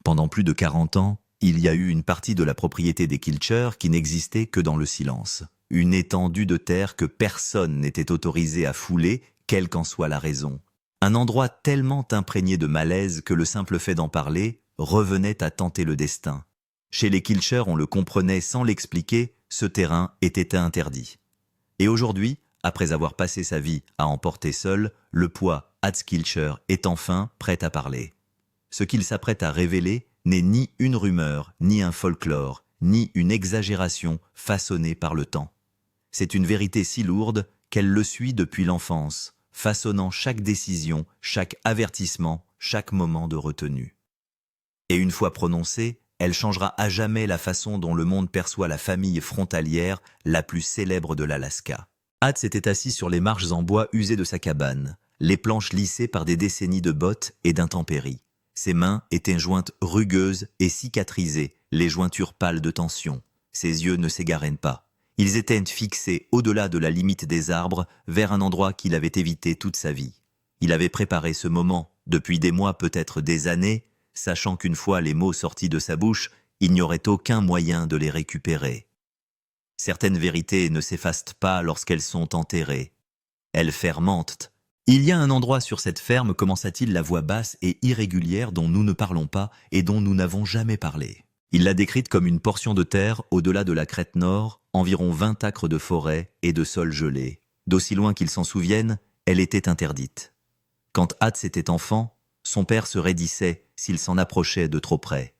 Pendant plus de 40 ans, il y a eu une partie de la propriété des Kilcher qui n'existait que dans le silence. Une étendue de terre que personne n'était autorisé à fouler, quelle qu'en soit la raison. Un endroit tellement imprégné de malaise que le simple fait d'en parler revenait à tenter le destin. Chez les Kilcher, on le comprenait sans l'expliquer, ce terrain était interdit. Et aujourd'hui, après avoir passé sa vie à en porter seul, le poids Hatz Kilcher est enfin prêt à parler. Ce qu'il s'apprête à révéler n'est ni une rumeur, ni un folklore, ni une exagération façonnée par le temps. C'est une vérité si lourde qu'elle le suit depuis l'enfance, façonnant chaque décision, chaque avertissement, chaque moment de retenue. Et une fois prononcée, elle changera à jamais la façon dont le monde perçoit la famille frontalière la plus célèbre de l'Alaska. Hatz était assis sur les marches en bois usées de sa cabane, les planches lissées par des décennies de bottes et d'intempéries. Ses mains étaient jointes rugueuses et cicatrisées, les jointures pâles de tension. Ses yeux ne s'égaraient pas. Ils étaient fixés au-delà de la limite des arbres, vers un endroit qu'il avait évité toute sa vie. Il avait préparé ce moment, depuis des mois, peut-être des années, sachant qu'une fois les mots sortis de sa bouche, il n'y aurait aucun moyen de les récupérer. Certaines vérités ne s'effacent pas lorsqu'elles sont enterrées. Elles fermentent. Il y a un endroit sur cette ferme, commença-t-il la voix basse et irrégulière dont nous ne parlons pas et dont nous n'avons jamais parlé. Il l'a décrite comme une portion de terre au-delà de la crête nord, environ 20 acres de forêt et de sol gelé. D'aussi loin qu'il s'en souvienne, elle était interdite. Quand Hatz était enfant, son père se raidissait s'il s'en approchait de trop près.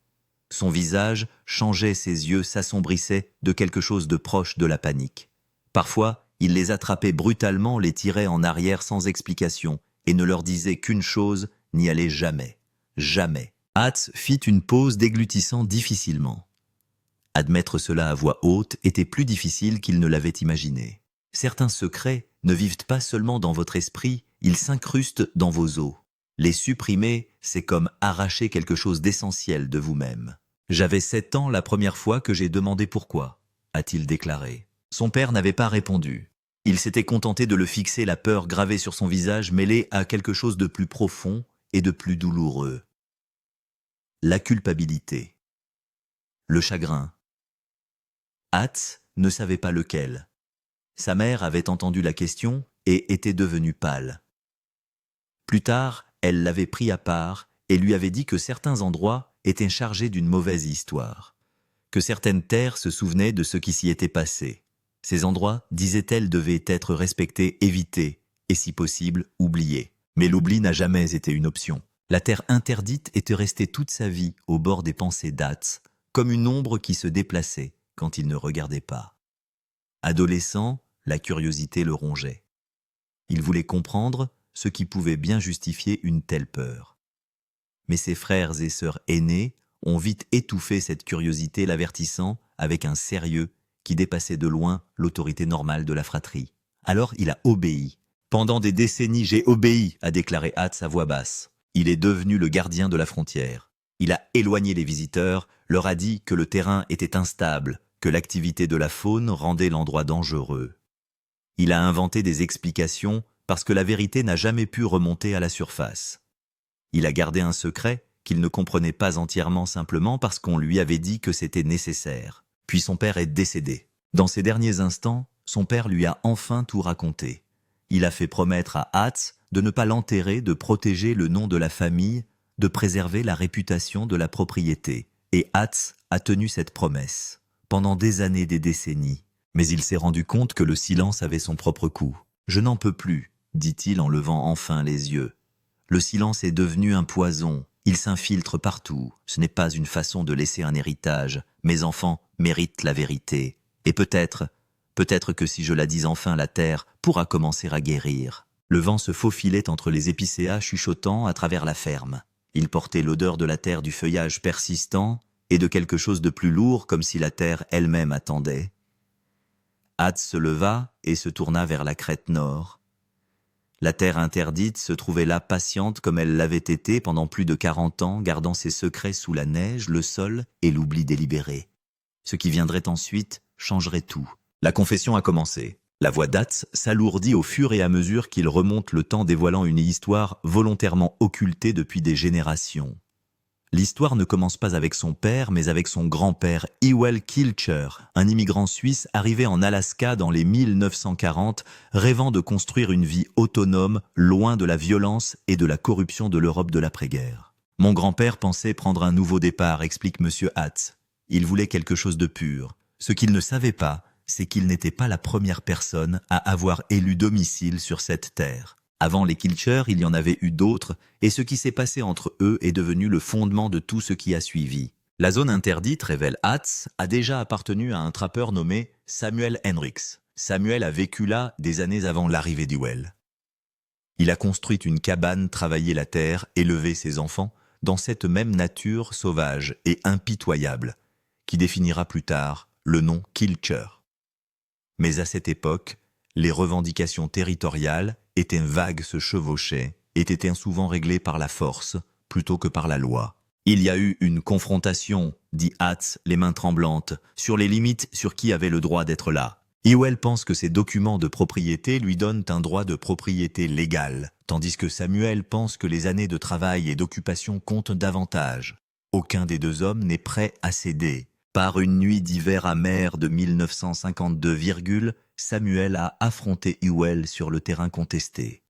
Son visage changeait, ses yeux s'assombrissaient de quelque chose de proche de la panique. Parfois, il les attrapait brutalement, les tirait en arrière sans explication et ne leur disait qu'une chose, n'y allez jamais. Jamais. Hatz fit une pause déglutissant difficilement. Admettre cela à voix haute était plus difficile qu'il ne l'avait imaginé. Certains secrets ne vivent pas seulement dans votre esprit, ils s'incrustent dans vos os. Les supprimer, c'est comme arracher quelque chose d'essentiel de vous-même. J'avais 7 ans la première fois que j'ai demandé pourquoi, a-t-il déclaré. Son père n'avait pas répondu. Il s'était contenté de le fixer, la peur gravée sur son visage mêlée à quelque chose de plus profond et de plus douloureux. La culpabilité. Le chagrin. Hatz ne savait pas lequel. Sa mère avait entendu la question et était devenue pâle. Plus tard, elle l'avait pris à part et lui avait dit que certains endroits étaient chargés d'une mauvaise histoire, que certaines terres se souvenaient de ce qui s'y était passé. Ces endroits, disait-elle, devaient être respectés, évités et, si possible, oubliés. Mais l'oubli n'a jamais été une option. La terre interdite était restée toute sa vie au bord des pensées d'Hatz, comme une ombre qui se déplaçait quand il ne regardait pas. Adolescent, la curiosité le rongeait. Il voulait comprendre ce qui pouvait bien justifier une telle peur. Mais ses frères et sœurs aînés ont vite étouffé cette curiosité, l'avertissant avec un sérieux qui dépassait de loin l'autorité normale de la fratrie. Alors il a obéi. « Pendant des décennies, j'ai obéi », a déclaré Hatz à voix basse. Il est devenu le gardien de la frontière. Il a éloigné les visiteurs, leur a dit que le terrain était instable, que l'activité de la faune rendait l'endroit dangereux. Il a inventé des explications parce que la vérité n'a jamais pu remonter à la surface. Il a gardé un secret qu'il ne comprenait pas entièrement simplement parce qu'on lui avait dit que c'était nécessaire. Puis son père est décédé. Dans ses derniers instants, son père lui a enfin tout raconté. Il a fait promettre à Hatz de ne pas l'enterrer, de protéger le nom de la famille, de préserver la réputation de la propriété. Et Hatz a tenu cette promesse, pendant des années, des décennies. Mais il s'est rendu compte que le silence avait son propre coût. « Je n'en peux plus », dit-il en levant enfin les yeux. Le silence est devenu un poison. Il s'infiltre partout. Ce n'est pas une façon de laisser un héritage. Mes enfants méritent la vérité. Et peut-être que si je la dis enfin, la terre pourra commencer à guérir. Le vent se faufilait entre les épicéas chuchotant à travers la ferme. Il portait l'odeur de la terre, du feuillage persistant et de quelque chose de plus lourd, comme si la terre elle-même attendait. Hatz se leva et se tourna vers la crête nord. La terre interdite se trouvait là, patiente comme elle l'avait été pendant plus de 40 ans, gardant ses secrets sous la neige, le sol et l'oubli délibéré. Ce qui viendrait ensuite changerait tout. La confession a commencé. La voix d'Hatz s'alourdit au fur et à mesure qu'il remonte le temps, dévoilant une histoire volontairement occultée depuis des générations. L'histoire ne commence pas avec son père, mais avec son grand-père, Ewell Kilcher, un immigrant suisse arrivé en Alaska dans les 1940, rêvant de construire une vie autonome, loin de la violence et de la corruption de l'Europe de l'après-guerre. Mon grand-père pensait prendre un nouveau départ, explique Monsieur Hatz. Il voulait quelque chose de pur. Ce qu'il ne savait pas, c'est qu'il n'était pas la première personne à avoir élu domicile sur cette terre. Avant les Kilcher, il y en avait eu d'autres, et ce qui s'est passé entre eux est devenu le fondement de tout ce qui a suivi. La zone interdite, révèle Hatz, a déjà appartenu à un trappeur nommé Samuel Hendricks. Samuel a vécu là des années avant l'arrivée d'Ewell. Il a construit une cabane, travaillé la terre, élevé ses enfants, dans cette même nature sauvage et impitoyable, qui définira plus tard le nom Kilcher. Mais à cette époque, les revendications territoriales étaient vagues, se chevauchaient, et étaient souvent réglées par la force plutôt que par la loi. Il y a eu une confrontation, dit Hatz, les mains tremblantes, sur les limites sur qui avait le droit d'être là. Ewell pense que ses documents de propriété lui donnent un droit de propriété légal, tandis que Samuel pense que les années de travail et d'occupation comptent davantage. Aucun des deux hommes n'est prêt à céder. Par une nuit d'hiver amer de 1952, Samuel a affronté Ewell sur le terrain contesté.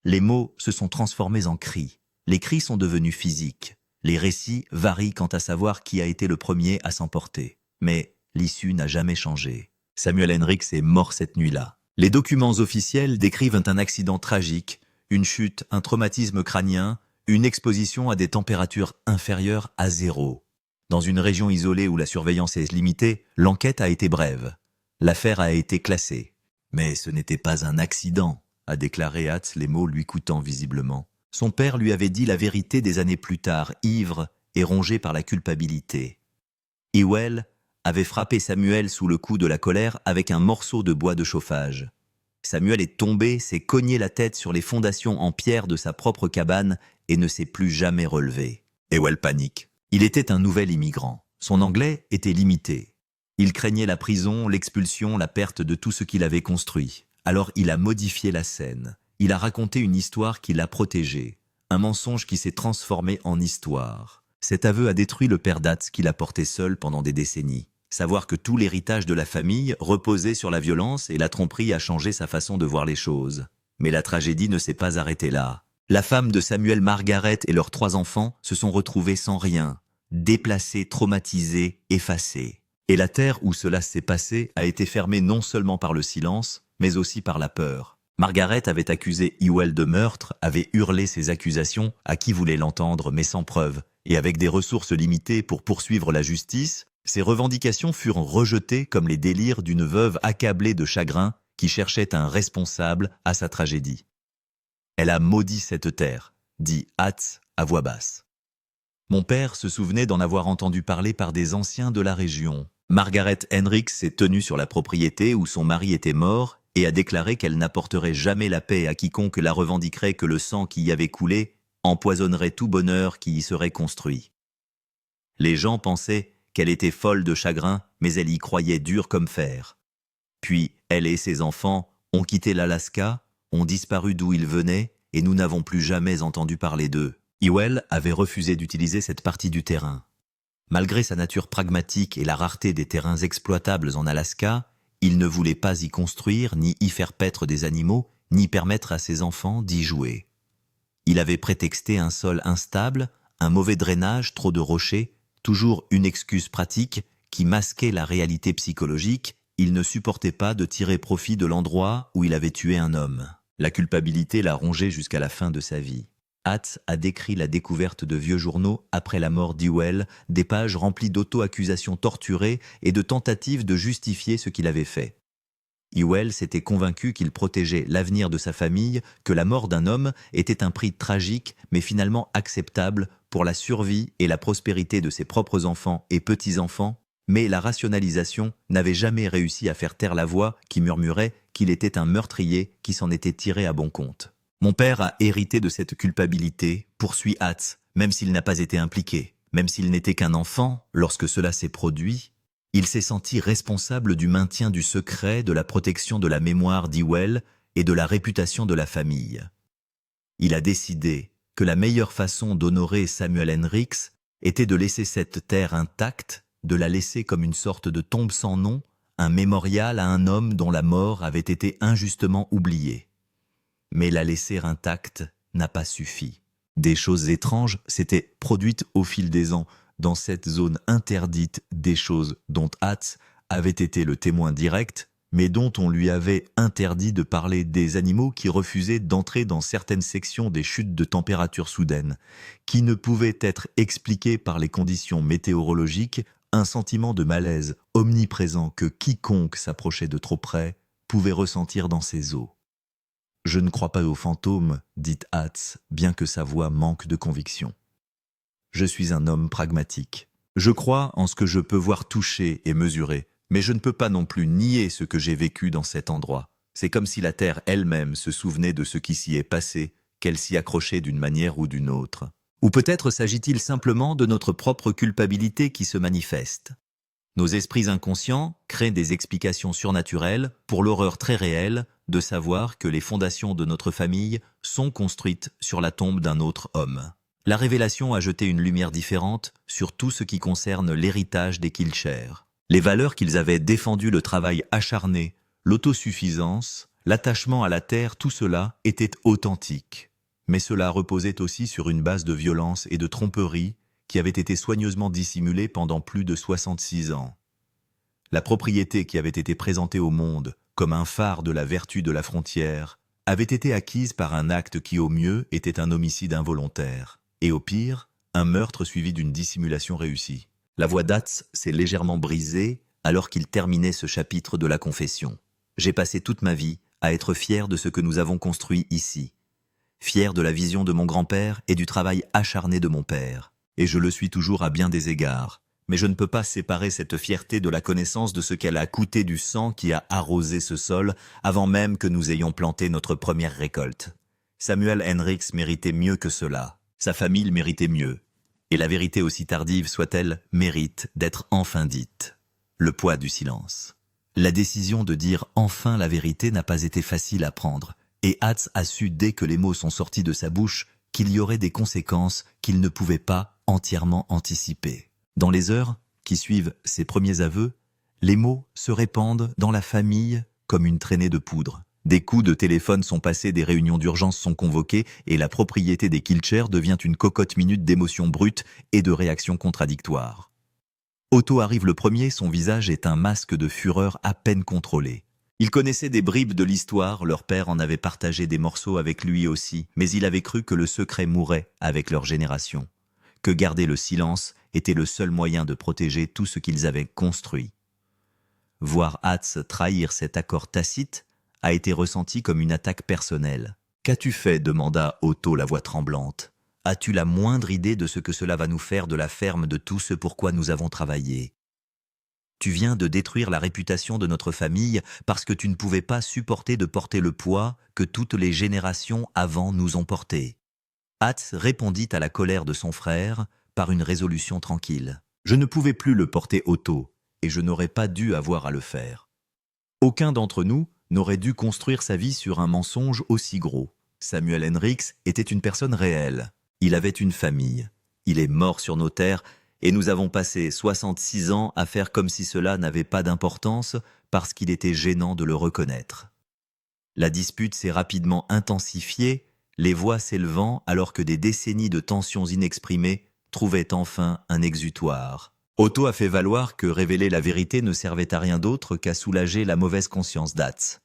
Les mots se sont transformés en cris. Les cris sont devenus physiques. Les récits varient quant à savoir qui a été le premier à s'emporter. Mais l'issue n'a jamais changé. Samuel Hendricks est mort cette nuit-là. Les documents officiels décrivent un accident tragique, une chute, un traumatisme crânien, une exposition à des températures inférieures à 0. Dans une région isolée où la surveillance est limitée, l'enquête a été brève. L'affaire a été classée. Mais ce n'était pas un accident, a déclaré Hatz, les mots lui coûtant visiblement. Son père lui avait dit la vérité des années plus tard, ivre et rongé par la culpabilité. Ewell avait frappé Samuel sous le coup de la colère avec un morceau de bois de chauffage. Samuel est tombé, s'est cogné la tête sur les fondations en pierre de sa propre cabane et ne s'est plus jamais relevé. Ewell panique. Il était un nouvel immigrant. Son anglais était limité. Il craignait la prison, l'expulsion, la perte de tout ce qu'il avait construit. Alors il a modifié la scène. Il a raconté une histoire qui l'a protégé. Un mensonge qui s'est transformé en histoire. Cet aveu a détruit le père Hatz qu'il a porté seul pendant des décennies. Savoir que tout l'héritage de la famille reposait sur la violence et la tromperie a changé sa façon de voir les choses. Mais la tragédie ne s'est pas arrêtée là. La femme de Samuel, Margaret, et leurs 3 enfants se sont retrouvés sans rien, déplacés, traumatisés, effacés. Et la terre où cela s'est passé a été fermée non seulement par le silence, mais aussi par la peur. Margaret avait accusé Ewell de meurtre, avait hurlé ses accusations à qui voulait l'entendre, mais sans preuve. Et avec des ressources limitées pour poursuivre la justice, ces revendications furent rejetées comme les délires d'une veuve accablée de chagrin qui cherchait un responsable à sa tragédie. Elle a maudit cette terre, dit Hatz à voix basse. Mon père se souvenait d'en avoir entendu parler par des anciens de la région. Margaret Hendricks s'est tenue sur la propriété où son mari était mort et a déclaré qu'elle n'apporterait jamais la paix à quiconque la revendiquerait, que le sang qui y avait coulé empoisonnerait tout bonheur qui y serait construit. Les gens pensaient qu'elle était folle de chagrin, mais elle y croyait dur comme fer. Puis, elle et ses enfants ont quitté l'Alaska, ont disparu d'où ils venaient, et nous n'avons plus jamais entendu parler d'eux. Ewell avait refusé d'utiliser cette partie du terrain. Malgré sa nature pragmatique et la rareté des terrains exploitables en Alaska, il ne voulait pas y construire, ni y faire paître des animaux, ni permettre à ses enfants d'y jouer. Il avait prétexté un sol instable, un mauvais drainage, trop de rochers, toujours une excuse pratique qui masquait la réalité psychologique. Il ne supportait pas de tirer profit de l'endroit où il avait tué un homme. La culpabilité l'a rongé jusqu'à la fin de sa vie. Hatz a décrit la découverte de vieux journaux après la mort d'Ewell, des pages remplies d'auto-accusations torturées et de tentatives de justifier ce qu'il avait fait. Ewell s'était convaincu qu'il protégeait l'avenir de sa famille, que la mort d'un homme était un prix tragique mais finalement acceptable pour la survie et la prospérité de ses propres enfants et petits-enfants, mais la rationalisation n'avait jamais réussi à faire taire la voix qui murmurait qu'il était un meurtrier qui s'en était tiré à bon compte. Mon père a hérité de cette culpabilité, poursuit Hatz, même s'il n'a pas été impliqué, même s'il n'était qu'un enfant lorsque cela s'est produit. Il s'est senti responsable du maintien du secret, de la protection de la mémoire d'Ewell et de la réputation de la famille. Il a décidé que la meilleure façon d'honorer Samuel Hendricks était de laisser cette terre intacte, de la laisser comme une sorte de tombe sans nom, un mémorial à un homme dont la mort avait été injustement oubliée. Mais la laisser intacte n'a pas suffi. Des choses étranges s'étaient produites au fil des ans dans cette zone interdite, des choses dont Hatz avait été le témoin direct, mais dont on lui avait interdit de parler, des animaux qui refusaient d'entrer dans certaines sections des chutes de température soudaines, qui ne pouvaient être expliquées par les conditions météorologiques, un sentiment de malaise omniprésent que quiconque s'approchait de trop près pouvait ressentir dans ses os. « Je ne crois pas aux fantômes », dit Hatz, bien que sa voix manque de conviction. « Je suis un homme pragmatique. Je crois en ce que je peux voir, toucher et mesurer, mais je ne peux pas non plus nier ce que j'ai vécu dans cet endroit. C'est comme si la terre elle-même se souvenait de ce qui s'y est passé, qu'elle s'y accrochait d'une manière ou d'une autre. Ou peut-être s'agit-il simplement de notre propre culpabilité qui se manifeste. Nos esprits inconscients créent des explications surnaturelles pour l'horreur très réelle de savoir que les fondations de notre famille sont construites sur la tombe d'un autre homme. La révélation a jeté une lumière différente sur tout ce qui concerne l'héritage des Kilcher. Les valeurs qu'ils avaient défendues, le travail acharné, l'autosuffisance, l'attachement à la terre, tout cela était authentique. Mais cela reposait aussi sur une base de violence et de tromperie qui avait été soigneusement dissimulée pendant plus de 66 ans. La propriété qui avait été présentée au monde comme un phare de la vertu de la frontière avait été acquise par un acte qui au mieux était un homicide involontaire, et au pire, un meurtre suivi d'une dissimulation réussie. La voix d'Hatz s'est légèrement brisée alors qu'il terminait ce chapitre de la confession. J'ai passé toute ma vie à être fier de ce que nous avons construit ici, fier de la vision de mon grand-père et du travail acharné de mon père. Et je le suis toujours à bien des égards. Mais je ne peux pas séparer cette fierté de la connaissance de ce qu'elle a coûté du sang qui a arrosé ce sol avant même que nous ayons planté notre première récolte. Samuel Hendricks méritait mieux que cela. Sa famille méritait mieux. Et la vérité, aussi tardive soit-elle, mérite d'être enfin dite. Le poids du silence. La décision de dire enfin la vérité n'a pas été facile à prendre. Et Hatz a su dès que les mots sont sortis de sa bouche qu'il y aurait des conséquences qu'il ne pouvait pas entièrement anticiper. Dans les heures qui suivent ses premiers aveux, les mots se répandent dans la famille comme une traînée de poudre. Des coups de téléphone sont passés, des réunions d'urgence sont convoquées et la propriété des Kilcher devient une cocotte minute d'émotions brutes et de réactions contradictoires. Otto arrive le premier, son visage est un masque de fureur à peine contrôlé. Il connaissait des bribes de l'histoire, leur père en avait partagé des morceaux avec lui aussi, mais il avait cru que le secret mourrait avec leur génération, que garder le silence était le seul moyen de protéger tout ce qu'ils avaient construit. Voir Hatz trahir cet accord tacite a été ressenti comme une attaque personnelle. « Qu'as-tu fait » demanda Otto, la voix tremblante. « As-tu la moindre idée de ce que cela va nous faire de la ferme, de tout ce pourquoi nous avons travaillé ? Tu viens de détruire la réputation de notre famille parce que tu ne pouvais pas supporter de porter le poids que toutes les générations avant nous ont porté. » Hatz répondit à la colère de son frère par une résolution tranquille. « Je ne pouvais plus le porter, Otto, et je n'aurais pas dû avoir à le faire. Aucun d'entre nous n'aurait dû construire sa vie sur un mensonge aussi gros. Samuel Hendricks était une personne réelle. Il avait une famille. Il est mort sur nos terres et nous avons passé 66 ans à faire comme si cela n'avait pas d'importance parce qu'il était gênant de le reconnaître. » La dispute s'est rapidement intensifiée, les voix s'élevant alors que des décennies de tensions inexprimées trouvaient enfin un exutoire. Otto a fait valoir que révéler la vérité ne servait à rien d'autre qu'à soulager la mauvaise conscience d'Hatz.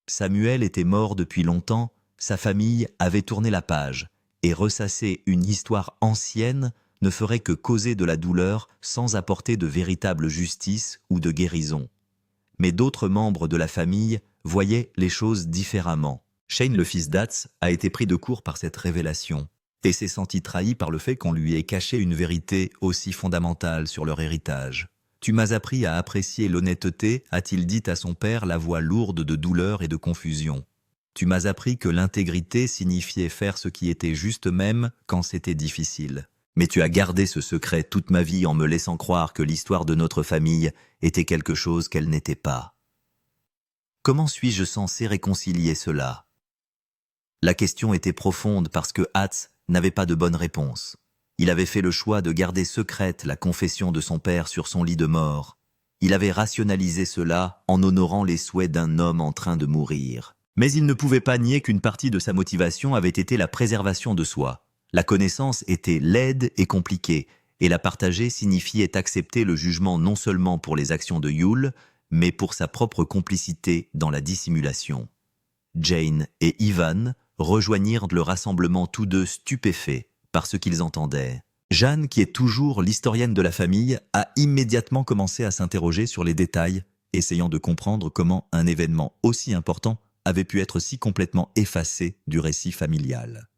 Samuel était mort depuis longtemps, sa famille avait tourné la page, et ressasser une histoire ancienne ne ferait que causer de la douleur sans apporter de véritable justice ou de guérison. Mais d'autres membres de la famille voyaient les choses différemment. Shane, le fils d'Hatz, a été pris de court par cette révélation et s'est senti trahi par le fait qu'on lui ait caché une vérité aussi fondamentale sur leur héritage. « Tu m'as appris à apprécier l'honnêteté », a-t-il dit à son père, la voix lourde de douleur et de confusion. « Tu m'as appris que l'intégrité signifiait faire ce qui était juste même quand c'était difficile. Mais tu as gardé ce secret toute ma vie en me laissant croire que l'histoire de notre famille était quelque chose qu'elle n'était pas. Comment suis-je censé réconcilier cela ?» La question était profonde parce que Hatz n'avait pas de bonne réponse. Il avait fait le choix de garder secrète la confession de son père sur son lit de mort. Il avait rationalisé cela en honorant les souhaits d'un homme en train de mourir. Mais il ne pouvait pas nier qu'une partie de sa motivation avait été la préservation de soi. La connaissance était laide et compliquée, et la partager signifiait accepter le jugement non seulement pour les actions de Yule, mais pour sa propre complicité dans la dissimulation. Jane et Ivan rejoignirent le rassemblement tous deux stupéfaits par ce qu'ils entendaient. Jeanne, qui est toujours l'historienne de la famille, a immédiatement commencé à s'interroger sur les détails, essayant de comprendre comment un événement aussi important avait pu être si complètement effacé du récit familial.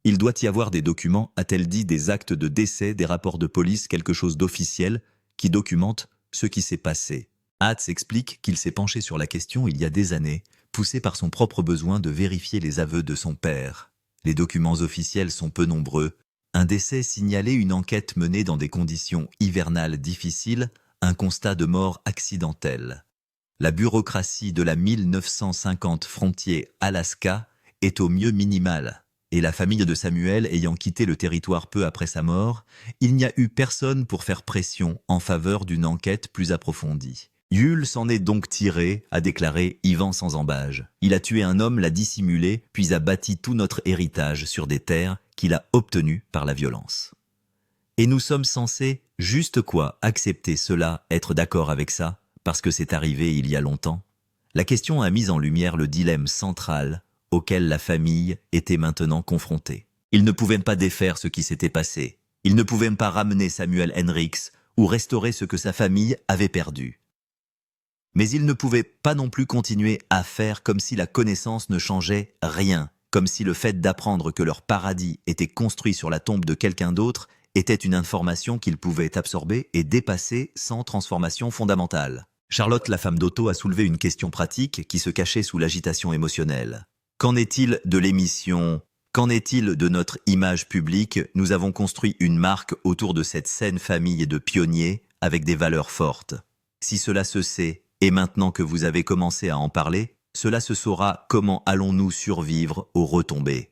Il doit y avoir des documents, a-t-elle dit, des actes de décès, des rapports de police, quelque chose d'officiel qui documente ce qui s'est passé. Hatz explique qu'il s'est penché sur la question il y a des années, poussé par son propre besoin de vérifier les aveux de son père. Les documents officiels sont peu nombreux. Un décès signalé, une enquête menée dans des conditions hivernales difficiles, un constat de mort accidentelle. La bureaucratie de la 1950 Frontier Alaska est au mieux minimale, et la famille de Samuel ayant quitté le territoire peu après sa mort, il n'y a eu personne pour faire pression en faveur d'une enquête plus approfondie. Yule s'en est donc tiré, a déclaré Ivan sans embâge. Il a tué un homme, l'a dissimulé, puis a bâti tout notre héritage sur des terres qu'il a obtenues par la violence. Et nous sommes censés, juste quoi, accepter cela, être d'accord avec ça, parce que c'est arrivé il y a longtemps? La question a mis en lumière le dilemme central auquel la famille était maintenant confrontée. Ils ne pouvaient pas défaire ce qui s'était passé. Ils ne pouvaient pas ramener Samuel Henricks ou restaurer ce que sa famille avait perdu. Mais ils ne pouvaient pas non plus continuer à faire comme si la connaissance ne changeait rien, comme si le fait d'apprendre que leur paradis était construit sur la tombe de quelqu'un d'autre était une information qu'ils pouvaient absorber et dépasser sans transformation fondamentale. Charlotte, la femme d'Otto, a soulevé une question pratique qui se cachait sous l'agitation émotionnelle. Qu'en est-il de l'émission ? Qu'en est-il de notre image publique ? Nous avons construit une marque autour de cette saine famille de pionniers avec des valeurs fortes. Si cela se sait, et maintenant que vous avez commencé à en parler, cela se saura comment allons-nous survivre aux retombées.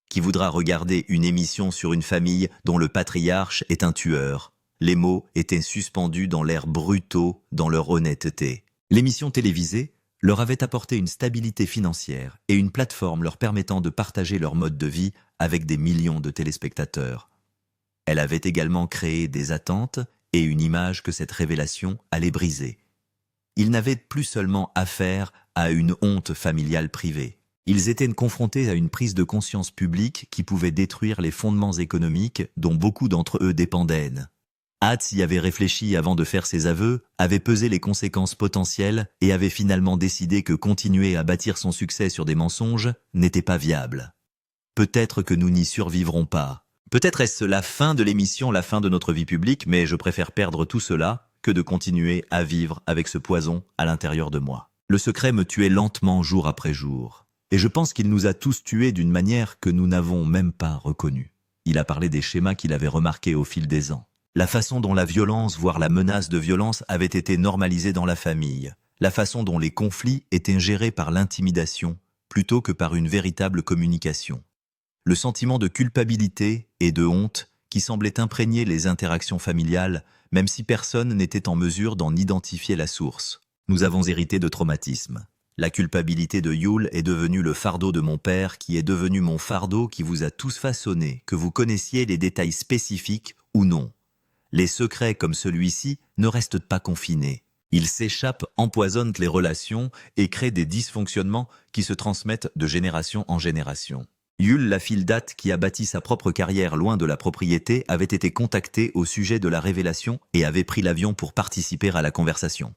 Qui voudra regarder une émission sur une famille dont le patriarche est un tueur ? Les mots étaient suspendus dans l'air brutaux, dans leur honnêteté. L'émission télévisée leur avait apporté une stabilité financière et une plateforme leur permettant de partager leur mode de vie avec des millions de téléspectateurs. Elle avait également créé des attentes et une image que cette révélation allait briser. Ils n'avaient plus seulement affaire à une honte familiale privée. Ils étaient confrontés à une prise de conscience publique qui pouvait détruire les fondements économiques dont beaucoup d'entre eux dépendaient. Hatz y avait réfléchi avant de faire ses aveux, avait pesé les conséquences potentielles et avait finalement décidé que continuer à bâtir son succès sur des mensonges n'était pas viable. Peut-être que nous n'y survivrons pas. Peut-être est-ce la fin de l'émission, la fin de notre vie publique, mais je préfère perdre tout cela que de continuer à vivre avec ce poison à l'intérieur de moi. Le secret me tuait lentement jour après jour. Et je pense qu'il nous a tous tués d'une manière que nous n'avons même pas reconnue. Il a parlé des schémas qu'il avait remarqués au fil des ans. La façon dont la violence, voire la menace de violence, avait été normalisée dans la famille. La façon dont les conflits étaient gérés par l'intimidation, plutôt que par une véritable communication. Le sentiment de culpabilité et de honte qui semblait imprégner les interactions familiales, même si personne n'était en mesure d'en identifier la source. Nous avons hérité de traumatismes. La culpabilité de Yule est devenue le fardeau de mon père, qui est devenu mon fardeau, qui vous a tous façonné, que vous connaissiez les détails spécifiques ou non. Les secrets comme celui-ci ne restent pas confinés. Ils s'échappent, empoisonnent les relations et créent des dysfonctionnements qui se transmettent de génération en génération. Yule, la fille d'Hat qui a bâti sa propre carrière loin de la propriété, avait été contactée au sujet de la révélation et avait pris l'avion pour participer à la conversation.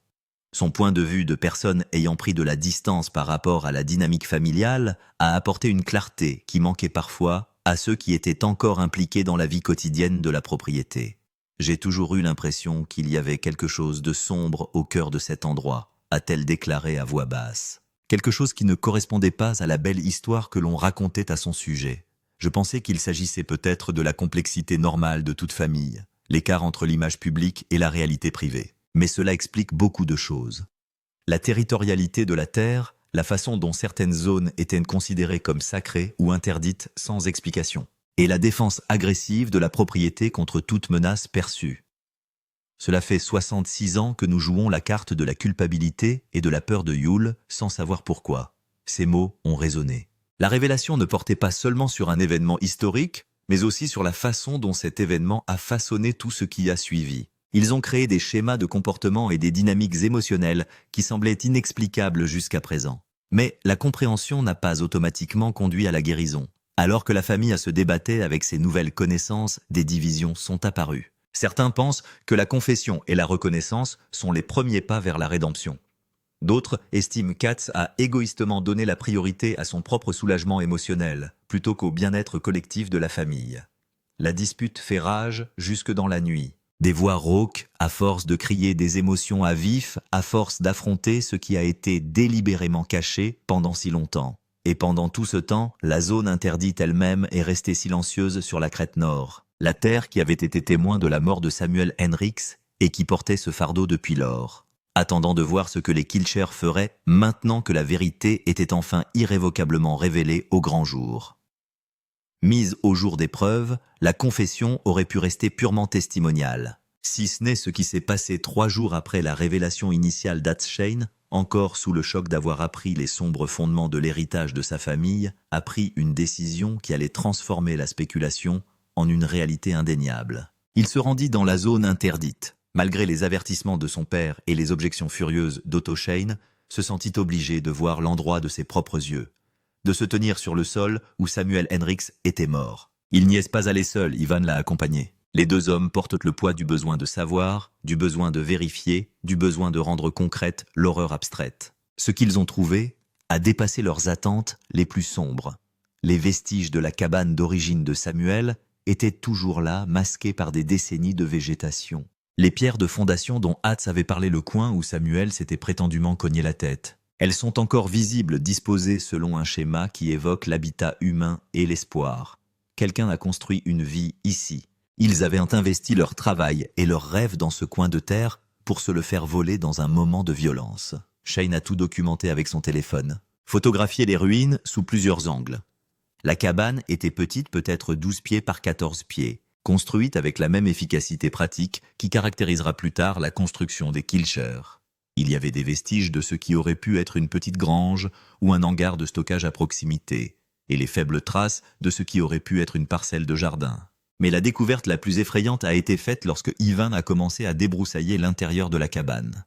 Son point de vue de personne ayant pris de la distance par rapport à la dynamique familiale a apporté une clarté qui manquait parfois à ceux qui étaient encore impliqués dans la vie quotidienne de la propriété. J'ai toujours eu l'impression qu'il y avait quelque chose de sombre au cœur de cet endroit, a-t-elle déclaré à voix basse. Quelque chose qui ne correspondait pas à la belle histoire que l'on racontait à son sujet. Je pensais qu'il s'agissait peut-être de la complexité normale de toute famille, l'écart entre l'image publique et la réalité privée. Mais cela explique beaucoup de choses. La territorialité de la terre, la façon dont certaines zones étaient considérées comme sacrées ou interdites sans explication. et la défense agressive de la propriété contre toute menace perçue. Cela fait 66 ans que nous jouons la carte de la culpabilité et de la peur de Yule sans savoir pourquoi. Ces mots ont résonné. La révélation ne portait pas seulement sur un événement historique, mais aussi sur la façon dont cet événement a façonné tout ce qui a suivi. Ils ont créé des schémas de comportement et des dynamiques émotionnelles qui semblaient inexplicables jusqu'à présent. Mais la compréhension n'a pas automatiquement conduit à la guérison. Alors que la famille se débattait avec ses nouvelles connaissances, des divisions sont apparues. Certains pensent que la confession et la reconnaissance sont les premiers pas vers la rédemption. D'autres estiment qu'Hatz a égoïstement donné la priorité à son propre soulagement émotionnel, plutôt qu'au bien-être collectif de la famille. La dispute fait rage jusque dans la nuit. Des voix rauques, à force de crier des émotions à vif, à force d'affronter ce qui a été délibérément caché pendant si longtemps. Et pendant tout ce temps, la zone interdite elle-même est restée silencieuse sur la crête nord. La terre qui avait été témoin de la mort de Samuel Henricks et qui portait ce fardeau depuis lors. Attendant de voir ce que les Kilcher feraient maintenant que la vérité était enfin irrévocablement révélée au grand jour. Mise au jour des preuves, la confession aurait pu rester purement testimoniale. Si ce n'est ce qui s'est passé 3 jours après la révélation initiale d'Hatz, encore sous le choc d'avoir appris les sombres fondements de l'héritage de sa famille, a pris une décision qui allait transformer la spéculation en une réalité indéniable. Il se rendit dans la zone interdite. Malgré les avertissements de son père et les objections furieuses d'Otto Shane, se sentit obligé de voir l'endroit de ses propres yeux, de se tenir sur le sol où Samuel Henricks était mort. Il n'y est pas allé seul, Ivan l'a accompagné. Les 2 hommes portent le poids du besoin de savoir, du besoin de vérifier, du besoin de rendre concrète l'horreur abstraite. Ce qu'ils ont trouvé a dépassé leurs attentes les plus sombres. Les vestiges de la cabane d'origine de Samuel étaient toujours là, masqués par des décennies de végétation. Les pierres de fondation dont Hatz avait parlé, le coin où Samuel s'était prétendument cogné la tête. Elles sont encore visibles, disposées selon un schéma qui évoque l'habitat humain et l'espoir. Quelqu'un a construit une vie ici. Ils avaient investi leur travail et leurs rêves dans ce coin de terre pour se le faire voler dans un moment de violence. Shane a tout documenté avec son téléphone. Photographié les ruines sous plusieurs angles. La cabane était petite, peut-être 12 pieds par 14 pieds. Construite avec la même efficacité pratique qui caractérisera plus tard la construction des Kilcher. Il y avait des vestiges de ce qui aurait pu être une petite grange ou un hangar de stockage à proximité, et les faibles traces de ce qui aurait pu être une parcelle de jardin. Mais la découverte la plus effrayante a été faite lorsque Ivan a commencé à débroussailler l'intérieur de la cabane.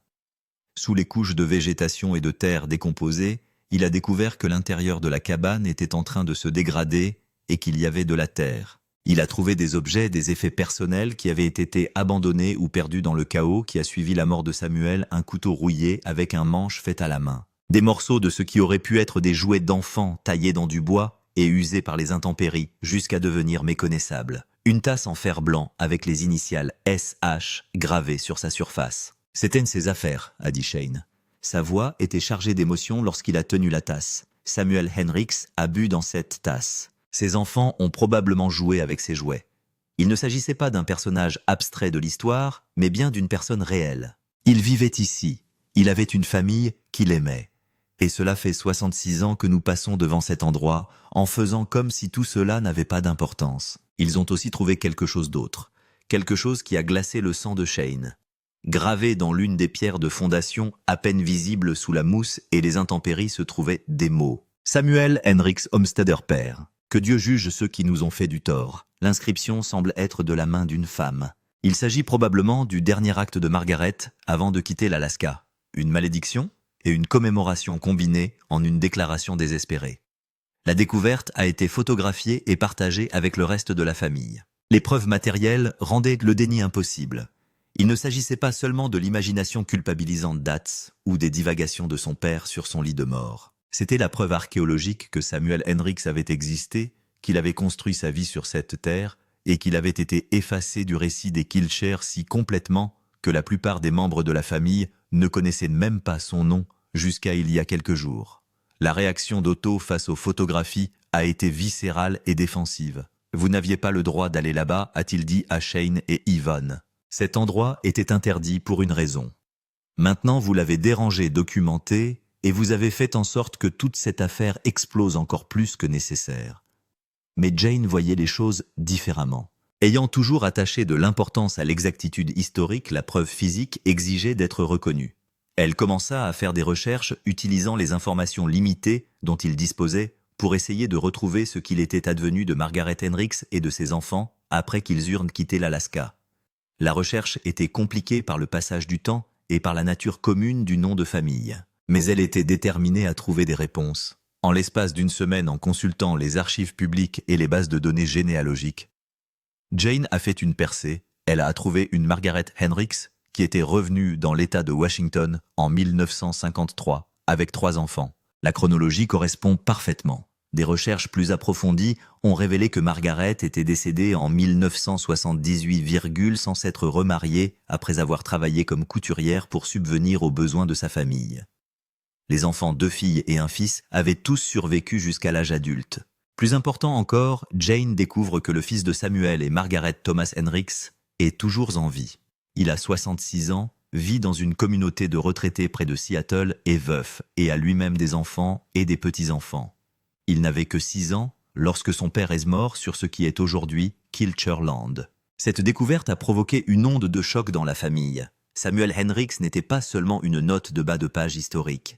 Sous les couches de végétation et de terre décomposées, il a découvert que l'intérieur de la cabane était en train de se dégrader et qu'il y avait de la terre. Il a trouvé des objets, des effets personnels qui avaient été abandonnés ou perdus dans le chaos qui a suivi la mort de Samuel, un couteau rouillé avec un manche fait à la main. Des morceaux de ce qui aurait pu être des jouets d'enfants taillés dans du bois et usés par les intempéries jusqu'à devenir méconnaissables. Une tasse en fer blanc avec les initiales SH gravées sur sa surface. « C'était une de ses affaires », a dit Shane. Sa voix était chargée d'émotion lorsqu'il a tenu la tasse. Samuel Henricks a bu dans cette tasse. Ses enfants ont probablement joué avec ses jouets. Il ne s'agissait pas d'un personnage abstrait de l'histoire, mais bien d'une personne réelle. Il vivait ici. Il avait une famille qu'il aimait. Et cela fait 66 ans que nous passons devant cet endroit, en faisant comme si tout cela n'avait pas d'importance. Ils ont aussi trouvé quelque chose d'autre. Quelque chose qui a glacé le sang de Shane. Gravé dans l'une des pierres de fondation, à peine visibles sous la mousse et les intempéries, se trouvaient des mots. Samuel Henricks Homesteader père. Que Dieu juge ceux qui nous ont fait du tort. L'inscription semble être de la main d'une femme. Il s'agit probablement du dernier acte de Margaret avant de quitter l'Alaska. Une malédiction et une commémoration combinées en une déclaration désespérée. La découverte a été photographiée et partagée avec le reste de la famille. Les preuves matérielles rendaient le déni impossible. Il ne s'agissait pas seulement de l'imagination culpabilisante d'Hatz ou des divagations de son père sur son lit de mort. C'était la preuve archéologique que Samuel Henricks avait existé, qu'il avait construit sa vie sur cette terre et qu'il avait été effacé du récit des Kilcher si complètement que la plupart des membres de la famille ne connaissaient même pas son nom jusqu'à il y a quelques jours. La réaction d'Otto face aux photographies a été viscérale et défensive. « Vous n'aviez pas le droit d'aller là-bas », a-t-il dit à Shane et Ivan. Cet endroit était interdit pour une raison. Maintenant vous l'avez dérangé, documenté, et vous avez fait en sorte que toute cette affaire explose encore plus que nécessaire. Mais Jane voyait les choses différemment. Ayant toujours attaché de l'importance à l'exactitude historique, la preuve physique exigeait d'être reconnue. Elle commença à faire des recherches utilisant les informations limitées dont il disposait pour essayer de retrouver ce qu'il était advenu de Margaret Hendricks et de ses enfants après qu'ils eurent quitté l'Alaska. La recherche était compliquée par le passage du temps et par la nature commune du nom de famille. Mais elle était déterminée à trouver des réponses. En l'espace d'une semaine, en consultant les archives publiques et les bases de données généalogiques, Jane a fait une percée. Elle a trouvé une Margaret Hendricks qui était revenue dans l'État de Washington en 1953 avec 3 enfants. La chronologie correspond parfaitement. Des recherches plus approfondies ont révélé que Margaret était décédée en 1978, sans s'être remariée après avoir travaillé comme couturière pour subvenir aux besoins de sa famille. Les enfants, 2 filles et un fils, avaient tous survécu jusqu'à l'âge adulte. Plus important encore, Jane découvre que le fils de Samuel et Margaret Thomas Hendricks est toujours en vie. Il a 66 ans, vit dans une communauté de retraités près de Seattle, est veuf et a lui-même des enfants et des petits-enfants. Il n'avait que 6 ans lorsque son père est mort sur ce qui est aujourd'hui Kilcher Land. Cette découverte a provoqué une onde de choc dans la famille. Samuel Hendricks n'était pas seulement une note de bas de page historique.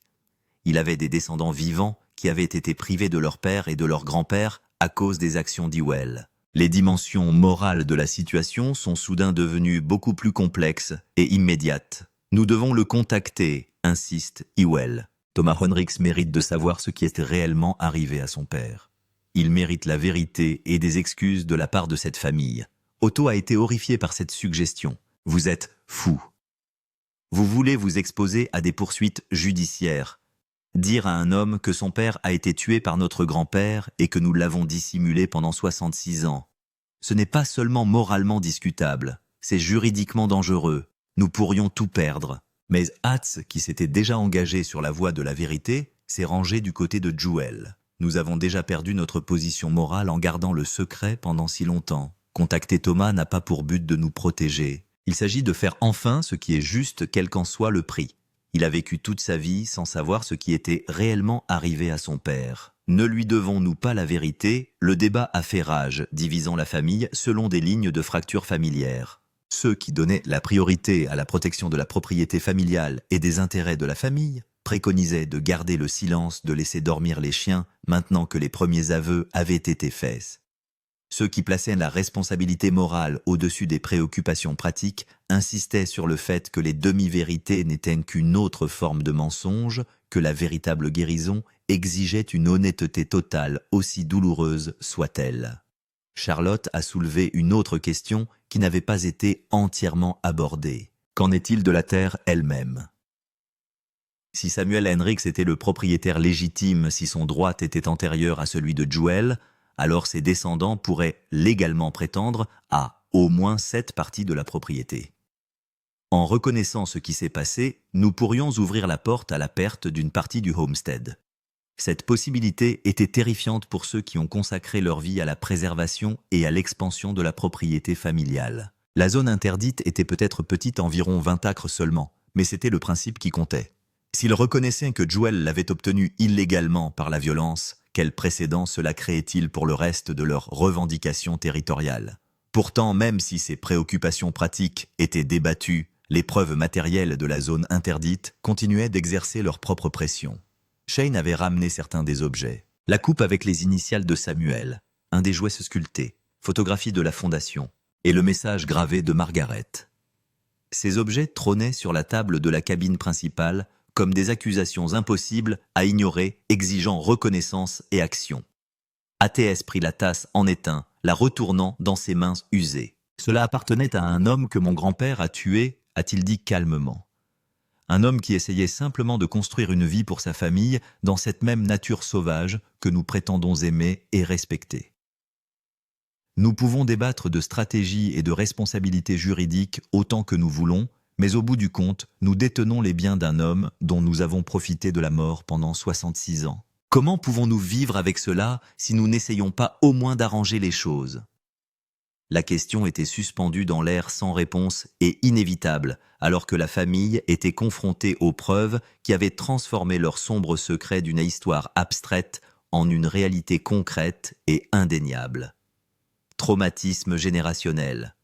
Il avait des descendants vivants qui avaient été privés de leur père et de leur grand-père à cause des actions d'Ewell. Les dimensions morales de la situation sont soudain devenues beaucoup plus complexes et immédiates. Nous devons le contacter, insiste Ewell. Thomas Hendricks mérite de savoir ce qui est réellement arrivé à son père. Il mérite la vérité et des excuses de la part de cette famille. Otto a été horrifié par cette suggestion. Vous êtes fou. Vous voulez vous exposer à des poursuites judiciaires. Dire à un homme que son père a été tué par notre grand-père et que nous l'avons dissimulé pendant 66 ans. Ce n'est pas seulement moralement discutable, c'est juridiquement dangereux. Nous pourrions tout perdre. Mais Hatz, qui s'était déjà engagé sur la voie de la vérité, s'est rangé du côté de Jewel. Nous avons déjà perdu notre position morale en gardant le secret pendant si longtemps. Contacter Thomas n'a pas pour but de nous protéger. Il s'agit de faire enfin ce qui est juste, quel qu'en soit le prix. Il a vécu toute sa vie sans savoir ce qui était réellement arrivé à son père. Ne lui devons-nous pas la vérité? Le débat a fait rage, divisant la famille selon des lignes de fracture familière. Ceux qui donnaient la priorité à la protection de la propriété familiale et des intérêts de la famille préconisaient de garder le silence, de laisser dormir les chiens, maintenant que les premiers aveux avaient été faits. Ceux qui plaçaient la responsabilité morale au-dessus des préoccupations pratiques insistaient sur le fait que les demi-vérités n'étaient qu'une autre forme de mensonge, que la véritable guérison exigeait une honnêteté totale, aussi douloureuse soit-elle. Charlotte a soulevé une autre question qui n'avait pas été entièrement abordée. Qu'en est-il de la terre elle-même? Si Samuel Hendricks était le propriétaire légitime, si son droit était antérieur à celui de Jewel, alors ses descendants pourraient légalement prétendre à au moins 7 parties de la propriété. En reconnaissant ce qui s'est passé, nous pourrions ouvrir la porte à la perte d'une partie du homestead. Cette possibilité était terrifiante pour ceux qui ont consacré leur vie à la préservation et à l'expansion de la propriété familiale. La zone interdite était peut-être petite, environ 20 acres seulement, mais c'était le principe qui comptait. S'ils reconnaissaient que Jewel l'avait obtenu illégalement par la violence, quel précédent cela créait-il pour le reste de leurs revendications territoriales? Pourtant, même si ces préoccupations pratiques étaient débattues, les preuves matérielles de la zone interdite continuaient d'exercer leur propre pression. Shane avait ramené certains des objets. La coupe avec les initiales de Samuel, un des jouets sculptés, photographie de la fondation, et le message gravé de Margaret. Ces objets trônaient sur la table de la cabine principale, comme des accusations impossibles à ignorer, exigeant reconnaissance et action. ATS prit la tasse en éteint, la retournant dans ses mains usées. Cela appartenait à un homme que mon grand-père a tué, a-t-il dit calmement. Un homme qui essayait simplement de construire une vie pour sa famille dans cette même nature sauvage que nous prétendons aimer et respecter. Nous pouvons débattre de stratégie et de responsabilité juridique autant que nous voulons, mais au bout du compte, nous détenons les biens d'un homme dont nous avons profité de la mort pendant 66 ans. Comment pouvons-nous vivre avec cela si nous n'essayons pas au moins d'arranger les choses? La question était suspendue dans l'air sans réponse et inévitable, alors que la famille était confrontée aux preuves qui avaient transformé leur sombre secret d'une histoire abstraite en une réalité concrète et indéniable. Traumatisme générationnel.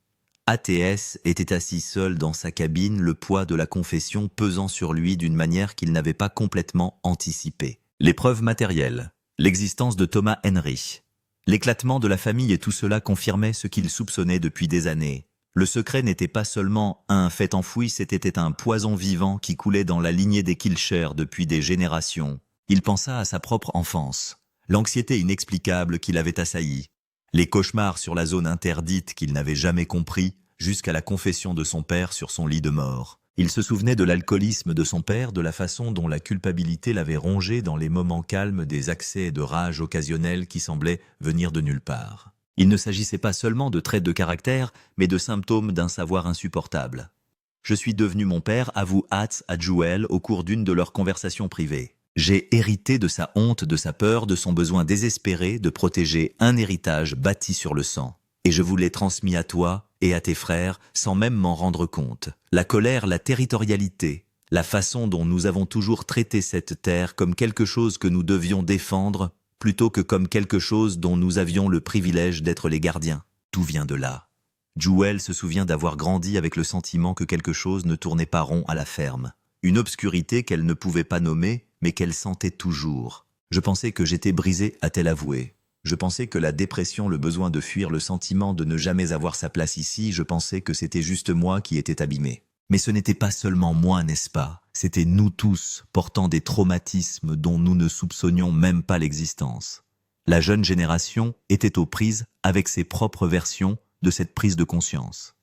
ATS était assis seul dans sa cabine, le poids de la confession pesant sur lui d'une manière qu'il n'avait pas complètement anticipée. Les preuves matérielles. L'existence de Thomas Henry. L'éclatement de la famille et tout cela confirmait ce qu'il soupçonnait depuis des années. Le secret n'était pas seulement un fait enfoui, c'était un poison vivant qui coulait dans la lignée des Kilcher depuis des générations. Il pensa à sa propre enfance, l'anxiété inexplicable qui l'avait assailli, les cauchemars sur la zone interdite qu'il n'avait jamais compris, jusqu'à la confession de son père sur son lit de mort. Il se souvenait de l'alcoolisme de son père, de la façon dont la culpabilité l'avait rongé dans les moments calmes des accès de rage occasionnels qui semblaient venir de nulle part. Il ne s'agissait pas seulement de traits de caractère, mais de symptômes d'un savoir insupportable. « Je suis devenu mon père », avoue Hatz à Jewel au cours d'une de leurs conversations privées. J'ai hérité de sa honte, de sa peur, de son besoin désespéré de protéger un héritage bâti sur le sang. Et je vous l'ai transmis à toi et à tes frères sans même m'en rendre compte. La colère, la territorialité, la façon dont nous avons toujours traité cette terre comme quelque chose que nous devions défendre plutôt que comme quelque chose dont nous avions le privilège d'être les gardiens. Tout vient de là. Jewel se souvient d'avoir grandi avec le sentiment que quelque chose ne tournait pas rond à la ferme. Une obscurité qu'elle ne pouvait pas nommer, mais qu'elle sentait toujours. Je pensais que j'étais brisée, a-t-elle avoué. Je pensais que la dépression, le besoin de fuir, le sentiment de ne jamais avoir sa place ici, je pensais que c'était juste moi qui étais abîmé. Mais ce n'était pas seulement moi, n'est-ce pas? C'était nous tous, portant des traumatismes dont nous ne soupçonnions même pas l'existence. La jeune génération était aux prises avec ses propres versions de cette prise de conscience.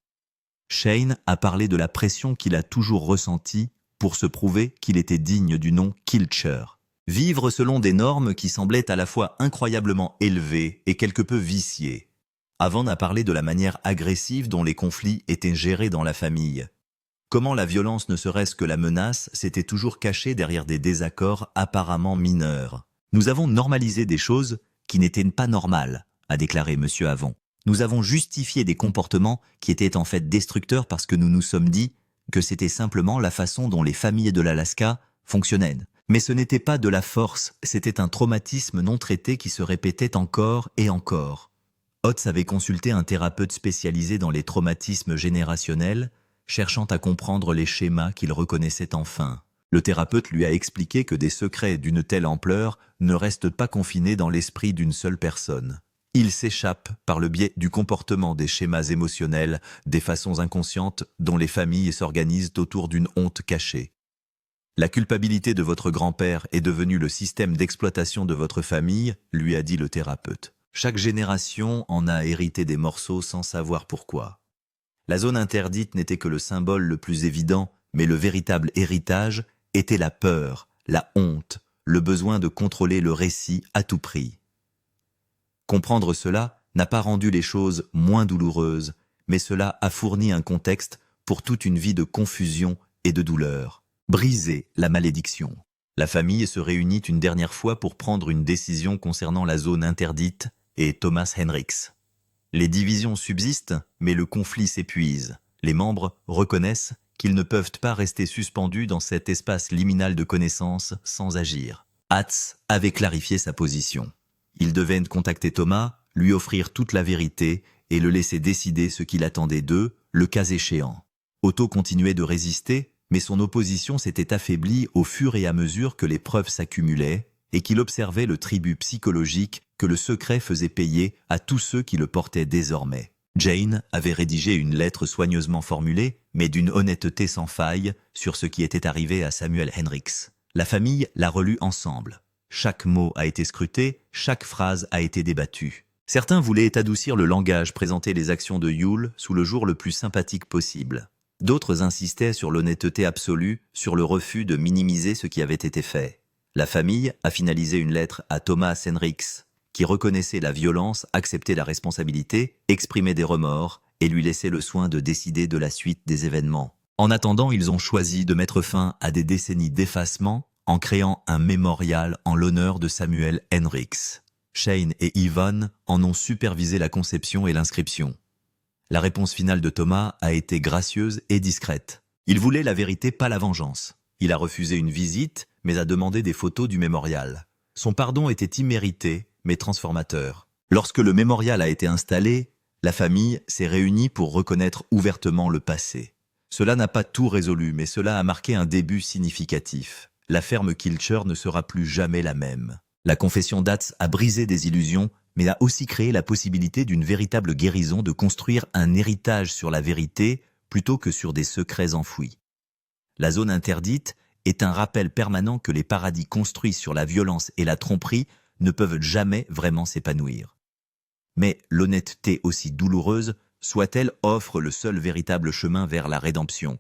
Shane a parlé de la pression qu'il a toujours ressentie pour se prouver qu'il était digne du nom Kilcher. Vivre selon des normes qui semblaient à la fois incroyablement élevées et quelque peu viciées. Avant n'a parlé de la manière agressive dont les conflits étaient gérés dans la famille. Comment la violence, ne serait-ce que la menace, s'était toujours cachée derrière des désaccords apparemment mineurs. Nous avons normalisé des choses qui n'étaient pas normales, a déclaré M. Avon. Nous avons justifié des comportements qui étaient en fait destructeurs parce que nous nous sommes dit que c'était simplement la façon dont les familles de l'Alaska fonctionnaient. Mais ce n'était pas de la force, c'était un traumatisme non traité qui se répétait encore et encore. Hotz avait consulté un thérapeute spécialisé dans les traumatismes générationnels, cherchant à comprendre les schémas qu'il reconnaissait enfin. Le thérapeute lui a expliqué que des secrets d'une telle ampleur ne restent pas confinés dans l'esprit d'une seule personne. Ils s'échappent par le biais du comportement des schémas émotionnels, des façons inconscientes dont les familles s'organisent autour d'une honte cachée. La culpabilité de votre grand-père est devenue le système d'exploitation de votre famille, lui a dit le thérapeute. Chaque génération en a hérité des morceaux sans savoir pourquoi. La zone interdite n'était que le symbole le plus évident, mais le véritable héritage était la peur, la honte, le besoin de contrôler le récit à tout prix. Comprendre cela n'a pas rendu les choses moins douloureuses, mais cela a fourni un contexte pour toute une vie de confusion et de douleur. Briser la malédiction. La famille se réunit une dernière fois pour prendre une décision concernant la zone interdite et Thomas Henricks. Les divisions subsistent, mais le conflit s'épuise. Les membres reconnaissent qu'ils ne peuvent pas rester suspendus dans cet espace liminal de connaissances sans agir. Hatz avait clarifié sa position. Ils devaient contacter Thomas, lui offrir toute la vérité et le laisser décider ce qu'il attendait d'eux, le cas échéant. Otto continuait de résister, mais son opposition s'était affaiblie au fur et à mesure que les preuves s'accumulaient et qu'il observait le tribut psychologique que le secret faisait payer à tous ceux qui le portaient désormais. Jane avait rédigé une lettre soigneusement formulée, mais d'une honnêteté sans faille, sur ce qui était arrivé à Samuel Henricks. La famille l'a relu ensemble. Chaque mot a été scruté, chaque phrase a été débattue. Certains voulaient adoucir le langage, présenter les actions de Yule sous le jour le plus sympathique possible. D'autres insistaient sur l'honnêteté absolue, sur le refus de minimiser ce qui avait été fait. La famille a finalisé une lettre à Thomas Henricks, qui reconnaissait la violence, acceptait la responsabilité, exprimait des remords et lui laissait le soin de décider de la suite des événements. En attendant, ils ont choisi de mettre fin à des décennies d'effacement en créant un mémorial en l'honneur de Samuel Henricks. Shane et Yvonne en ont supervisé la conception et l'inscription. La réponse finale de Thomas a été gracieuse et discrète. Il voulait la vérité, pas la vengeance. Il a refusé une visite, mais a demandé des photos du mémorial. Son pardon était immérité, mais transformateur. Lorsque le mémorial a été installé, la famille s'est réunie pour reconnaître ouvertement le passé. Cela n'a pas tout résolu, mais cela a marqué un début significatif. La ferme Kilcher ne sera plus jamais la même. La confession d'Hatz a brisé des illusions, mais a aussi créé la possibilité d'une véritable guérison, de construire un héritage sur la vérité plutôt que sur des secrets enfouis. La zone interdite est un rappel permanent que les paradis construits sur la violence et la tromperie ne peuvent jamais vraiment s'épanouir. Mais l'honnêteté, aussi douloureuse soit-elle, offre le seul véritable chemin vers la rédemption.